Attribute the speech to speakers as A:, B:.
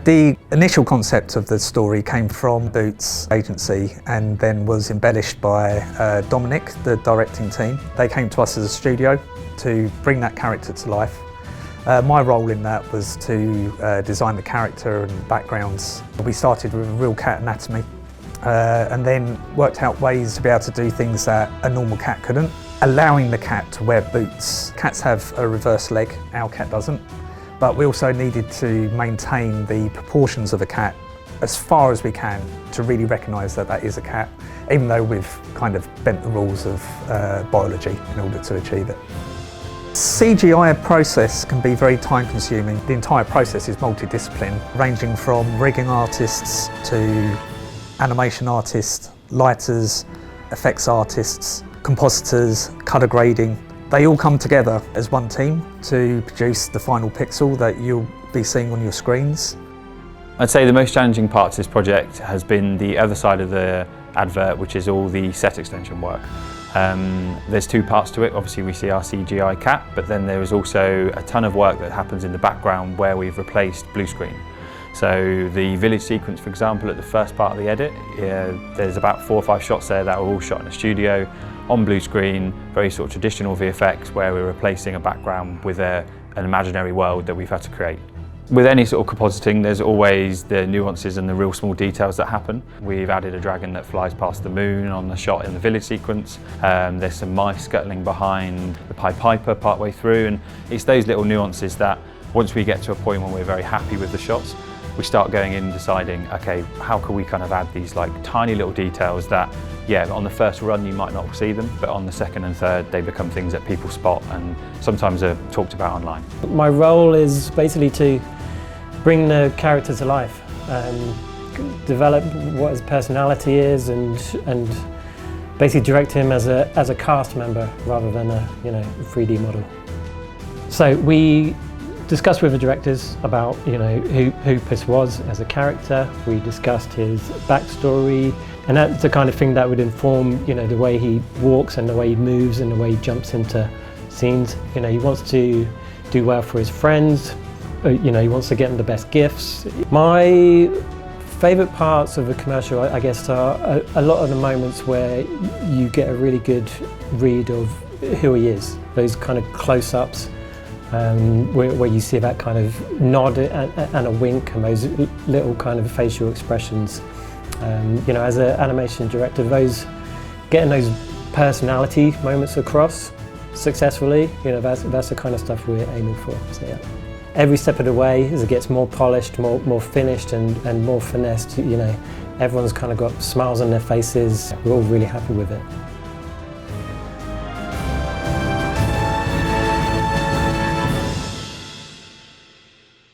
A: The initial concept of the story came from Boots agency and then was embellished by Dominic, the directing team. They came to us as a studio to bring that character to life. My role in that was to design the character and backgrounds. We started with a real cat anatomy and then worked out ways to be able to do things that a normal cat couldn't. Allowing the cat to wear boots. Cats have a reverse leg, our cat doesn't. But we also needed to maintain the proportions of a cat as far as we can to really recognise that that is a cat, even though we've kind of bent the rules of biology in order to achieve it. CGI process can be very time consuming. The entire process is multidiscipline, ranging from rigging artists to animation artists, lighters, effects artists, compositors, colour grading. They all come together as one team to produce the final pixel that you'll be seeing on your screens.
B: I'd say the most challenging part to this project has been the other side of the advert, which is all the set extension work. There's two parts to it. Obviously we see our CGI cat, but then there is also a ton of work that happens in the background where we've replaced blue screen. So the village sequence, for example, at the first part of the edit, there's about 4 or 5 shots there that are all shot in a studio, on blue screen, very sort of traditional VFX, where we're replacing a background with an imaginary world that we've had to create. With any sort of compositing, there's always the nuances and the real small details that happen. We've added a dragon that flies past the moon on the shot in the village sequence. There's some mice scuttling behind the Pied Piper partway through, and it's those little nuances that once we get to a point when we're very happy with the shots, we start going in and deciding, okay, how can we kind of add these like tiny little details that, yeah, on the first run you might not see them, but on the second and third they become things that people spot and sometimes are talked about online.
C: My role is basically to bring the character to life and develop what his personality is and basically direct him as a cast member rather than a 3D model. So we discussed with the directors about who Puss was as a character. We discussed his backstory, and that's the kind of thing that would inform the way he walks and the way he moves and the way he jumps into scenes. He wants to do well for his friends. He wants to get them the best gifts. My favourite parts of a commercial, I guess, are a lot of the moments where you get a really good read of who he is. Those kind of close-ups. Where you see that kind of nod and a wink and those little kind of facial expressions. As an animation director, getting those personality moments across successfully, that's the kind of stuff we're aiming for. So, yeah. Every step of the way, as it gets more polished, more finished and more finessed, everyone's kind of got smiles on their faces. We're all really happy with it.